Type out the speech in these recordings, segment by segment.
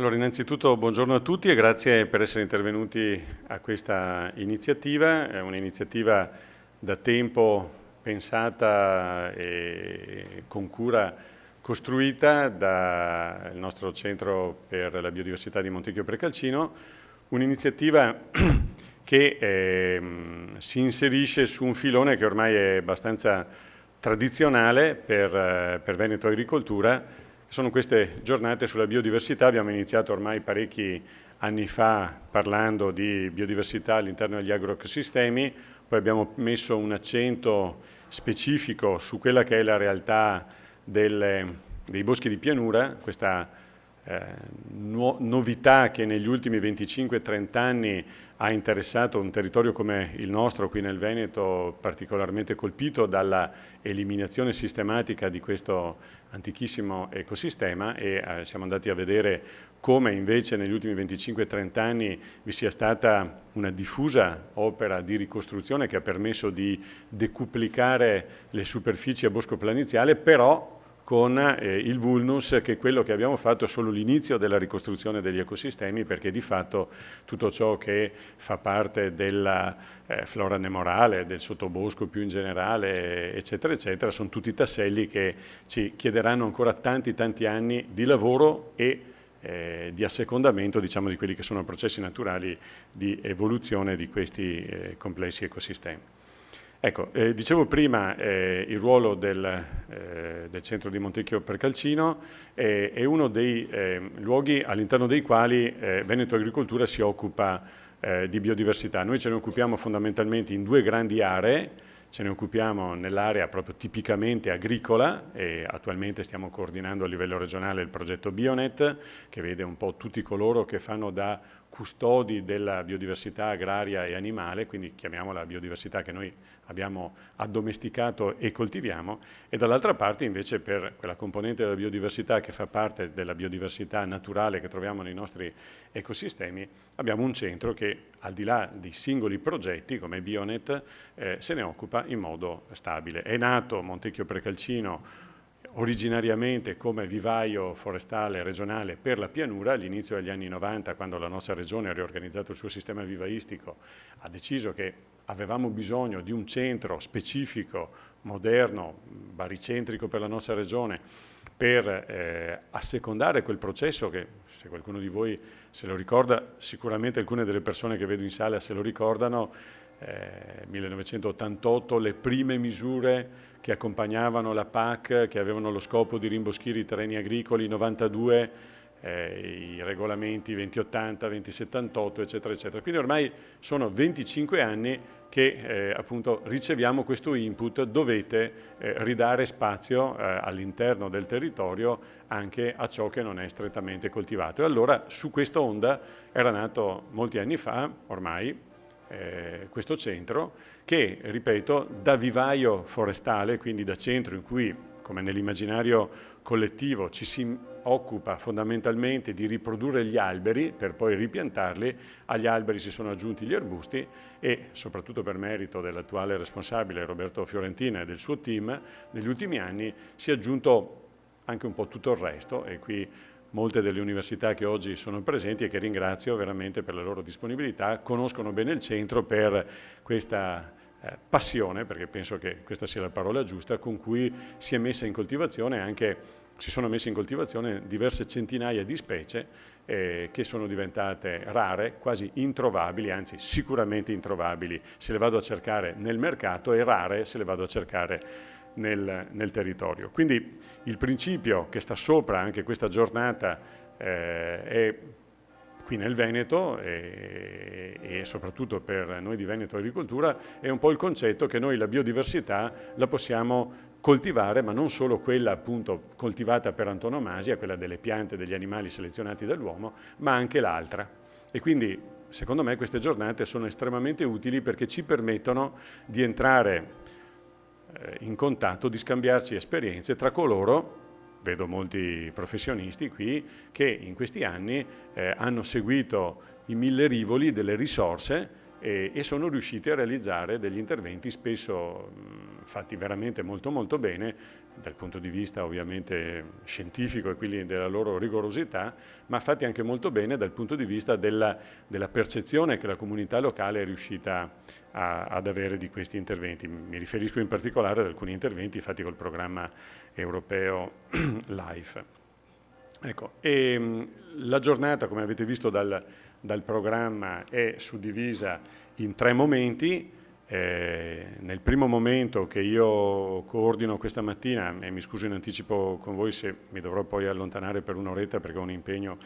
Allora, innanzitutto buongiorno a tutti e grazie per essere intervenuti a questa iniziativa. È un'iniziativa da tempo pensata e con cura costruita dal nostro Centro per la Biodiversità di Montecchio Precalcino, un'iniziativa che si inserisce su un filone che ormai è abbastanza tradizionale per Veneto Agricoltura. Sono queste giornate sulla biodiversità. Abbiamo iniziato ormai parecchi anni fa parlando di biodiversità all'interno degli agroecosistemi, poi abbiamo messo un accento specifico su quella che è la realtà dei boschi di pianura, questa novità che negli ultimi 25-30 anni ha interessato un territorio come il nostro qui nel Veneto, particolarmente colpito dalla eliminazione sistematica di questo antichissimo ecosistema, e siamo andati a vedere come invece negli ultimi 25-30 anni vi sia stata una diffusa opera di ricostruzione che ha permesso di decuplicare le superfici a bosco planiziale, però con il vulnus che quello che abbiamo fatto è solo l'inizio della ricostruzione degli ecosistemi, perché di fatto tutto ciò che fa parte della flora nemorale, del sottobosco più in generale, eccetera, eccetera, sono tutti tasselli che ci chiederanno ancora tanti anni di lavoro e di assecondamento, diciamo, di quelli che sono processi naturali di evoluzione di questi complessi ecosistemi. Ecco, dicevo prima il ruolo del centro di Montecchio Precalcino è uno dei luoghi all'interno dei quali Veneto Agricoltura si occupa di biodiversità. Noi ce ne occupiamo fondamentalmente in due grandi aree. Ce ne occupiamo nell'area proprio tipicamente agricola e attualmente stiamo coordinando a livello regionale il progetto Bionet, che vede un po' tutti coloro che fanno da custodi della biodiversità agraria e animale, quindi chiamiamola biodiversità che noi abbiamo addomesticato e coltiviamo, e dall'altra parte invece per quella componente della biodiversità che fa parte della biodiversità naturale che troviamo nei nostri ecosistemi, abbiamo un centro che al di là di singoli progetti come Bionet se ne occupa in modo stabile. È nato Montecchio Precalcino originariamente come vivaio forestale regionale per la pianura. All'inizio degli anni 90, quando la nostra regione ha riorganizzato il suo sistema vivaistico, ha deciso che avevamo bisogno di un centro specifico, moderno, baricentrico per la nostra regione, per assecondare quel processo che, se qualcuno di voi se lo ricorda, sicuramente alcune delle persone che vedo in sala se lo ricordano. 1988, le prime misure che accompagnavano la PAC, che avevano lo scopo di rimboschire i terreni agricoli, 92, i regolamenti 2080, 2078, eccetera, eccetera. Quindi ormai sono 25 anni che appunto riceviamo questo input: dovete ridare spazio all'interno del territorio anche a ciò che non è strettamente coltivato. E allora su questa onda era nato molti anni fa, ormai, questo centro che, ripeto, da vivaio forestale, quindi da centro in cui, come nell'immaginario collettivo, ci si occupa fondamentalmente di riprodurre gli alberi per poi ripiantarli, agli alberi si sono aggiunti gli arbusti e, soprattutto per merito dell'attuale responsabile Roberto Fiorentina e del suo team, negli ultimi anni si è aggiunto anche un po' tutto il resto, e qui molte delle università che oggi sono presenti e che ringrazio veramente per la loro disponibilità conoscono bene il centro per questa passione, perché penso che questa sia la parola giusta, con cui si è messa in coltivazione si sono messe in coltivazione diverse centinaia di specie che sono diventate rare, quasi introvabili, anzi sicuramente introvabili se le vado a cercare nel mercato, e rare se le vado a cercare nel territorio. Quindi il principio che sta sopra anche questa giornata è qui nel Veneto e soprattutto per noi di Veneto Agricoltura è un po' il concetto che noi la biodiversità la possiamo coltivare, ma non solo quella appunto coltivata per antonomasia, quella delle piante e degli animali selezionati dall'uomo, ma anche l'altra. E quindi secondo me queste giornate sono estremamente utili perché ci permettono di entrare in contatto, di scambiarci esperienze tra coloro, vedo molti professionisti qui, che in questi anni hanno seguito i 1000 rivoli delle risorse e sono riusciti a realizzare degli interventi spesso fatti veramente molto molto bene, dal punto di vista ovviamente scientifico e quindi della loro rigorosità, ma fatti anche molto bene dal punto di vista della percezione che la comunità locale è riuscita ad avere di questi interventi. Mi riferisco in particolare ad alcuni interventi fatti col programma europeo LIFE. Ecco, la giornata, come avete visto dal programma, è suddivisa in 3 momenti. Nel primo momento, che io coordino questa mattina, e mi scuso in anticipo con voi se mi dovrò poi allontanare per un'oretta perché ho un impegno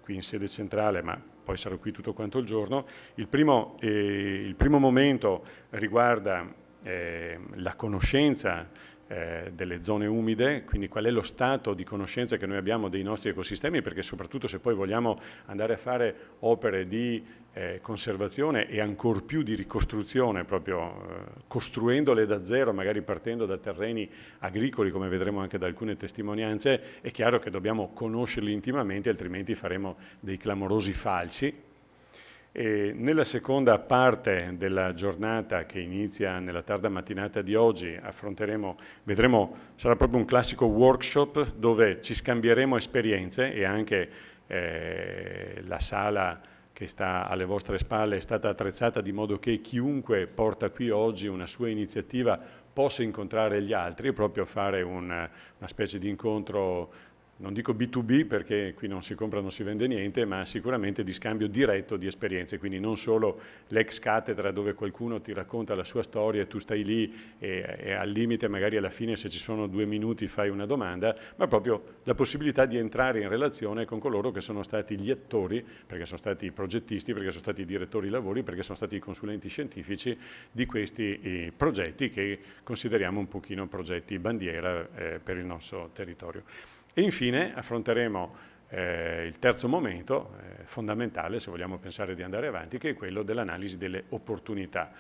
qui in sede centrale, ma poi sarò qui tutto quanto il giorno. Il primo momento riguarda la conoscenza delle zone umide, quindi qual è lo stato di conoscenza che noi abbiamo dei nostri ecosistemi, perché soprattutto se poi vogliamo andare a fare opere di conservazione e ancor più di ricostruzione, proprio costruendole da zero, magari partendo da terreni agricoli, come vedremo anche da alcune testimonianze, è chiaro che dobbiamo conoscerli intimamente, altrimenti faremo dei clamorosi falsi. E nella seconda parte della giornata, che inizia nella tarda mattinata di oggi, vedremo, sarà proprio un classico workshop dove ci scambieremo esperienze, e anche la sala che sta alle vostre spalle è stata attrezzata di modo che chiunque porta qui oggi una sua iniziativa possa incontrare gli altri e proprio fare una specie di incontro, non dico B2B perché qui non si compra, non si vende niente, ma sicuramente di scambio diretto di esperienze, quindi non solo l'ex cattedra dove qualcuno ti racconta la sua storia e tu stai lì e al limite magari alla fine, se ci sono 2 minuti, fai una domanda, ma proprio la possibilità di entrare in relazione con coloro che sono stati gli attori, perché sono stati i progettisti, perché sono stati i direttori lavori, perché sono stati i consulenti scientifici di questi progetti che consideriamo un pochino progetti bandiera per il nostro territorio. E infine affronteremo il terzo momento fondamentale, se vogliamo pensare di andare avanti, che è quello dell'analisi delle opportunità.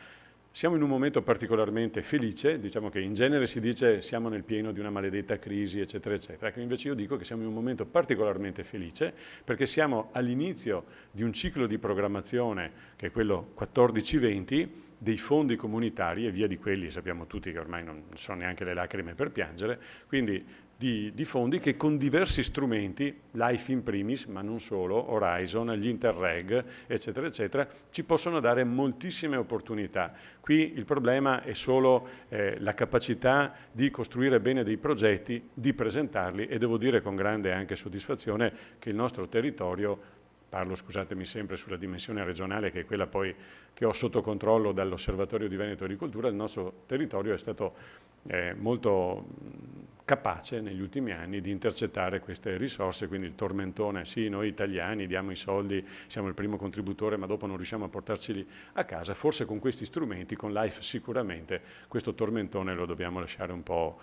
Siamo in un momento particolarmente felice, diciamo che in genere si dice siamo nel pieno di una maledetta crisi, eccetera, eccetera. Ecco, invece io dico che siamo in un momento particolarmente felice perché siamo all'inizio di un ciclo di programmazione, che è quello 14-20, dei fondi comunitari, e via di quelli sappiamo tutti che ormai non sono neanche le lacrime per piangere, quindi di fondi che con diversi strumenti, LIFE in primis, ma non solo, Horizon, gli Interreg, eccetera, eccetera, ci possono dare moltissime opportunità. Qui il problema è solo la capacità di costruire bene dei progetti, di presentarli, e devo dire con grande anche soddisfazione che il nostro territorio, parlo, scusatemi, sempre sulla dimensione regionale, che è quella poi che ho sotto controllo dall'Osservatorio di Veneto Agricoltura, il nostro territorio è stato molto capace negli ultimi anni di intercettare queste risorse, quindi il tormentone, sì, noi italiani diamo i soldi, siamo il primo contributore, ma dopo non riusciamo a portarceli a casa. Forse con questi strumenti, con LIFE sicuramente, questo tormentone lo dobbiamo lasciare un po'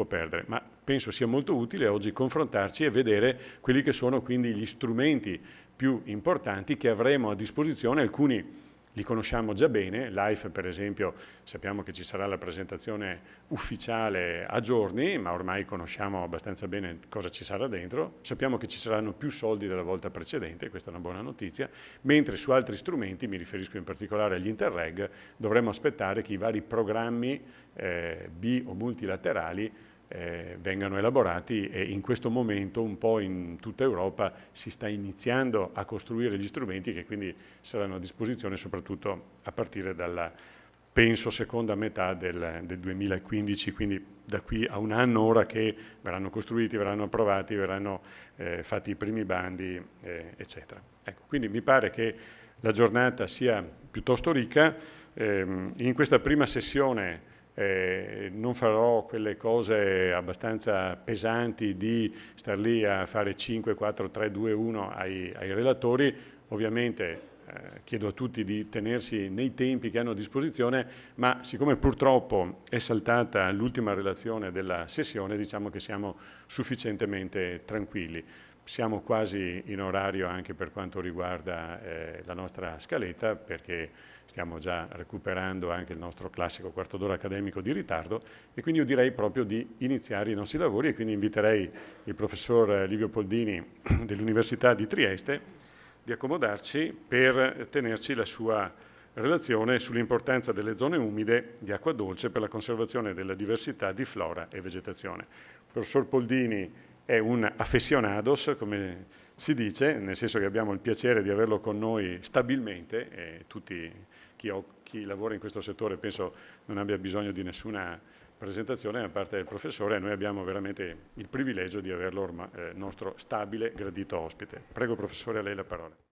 perdere, ma penso sia molto utile oggi confrontarci e vedere quelli che sono quindi gli strumenti più importanti che avremo a disposizione. Alcuni li conosciamo già bene, LIFE per esempio sappiamo che ci sarà la presentazione ufficiale a giorni, ma ormai conosciamo abbastanza bene cosa ci sarà dentro, sappiamo che ci saranno più soldi della volta precedente, questa è una buona notizia, mentre su altri strumenti, mi riferisco in particolare agli Interreg, dovremo aspettare che i vari programmi bi o multilaterali vengano elaborati, e in questo momento un po' in tutta Europa si sta iniziando a costruire gli strumenti che quindi saranno a disposizione soprattutto a partire dalla, penso, seconda metà del 2015, quindi da qui a un anno, ora che verranno costruiti, verranno approvati, verranno fatti i primi bandi, eccetera. Ecco, quindi mi pare che la giornata sia piuttosto ricca. In questa prima sessione non farò quelle cose abbastanza pesanti di star lì a fare 5, 4, 3, 2, 1 ai relatori. Ovviamente chiedo a tutti di tenersi nei tempi che hanno a disposizione, ma siccome purtroppo è saltata l'ultima relazione della sessione, diciamo che siamo sufficientemente tranquilli. Siamo quasi in orario anche per quanto riguarda la nostra scaletta, perché stiamo già recuperando anche il nostro classico quarto d'ora accademico di ritardo, e quindi io direi proprio di iniziare i nostri lavori, e quindi inviterei il professor Livio Poldini dell'Università di Trieste di accomodarci per tenerci la sua relazione sull'importanza delle zone umide di acqua dolce per la conservazione della diversità di flora e vegetazione. Il professor Poldini è un affezionados, come si dice, nel senso che abbiamo il piacere di averlo con noi stabilmente, e tutti chi lavora in questo settore penso non abbia bisogno di nessuna presentazione da parte del professore. Noi abbiamo veramente il privilegio di averlo nostro stabile, gradito ospite. Prego professore, a lei la parola.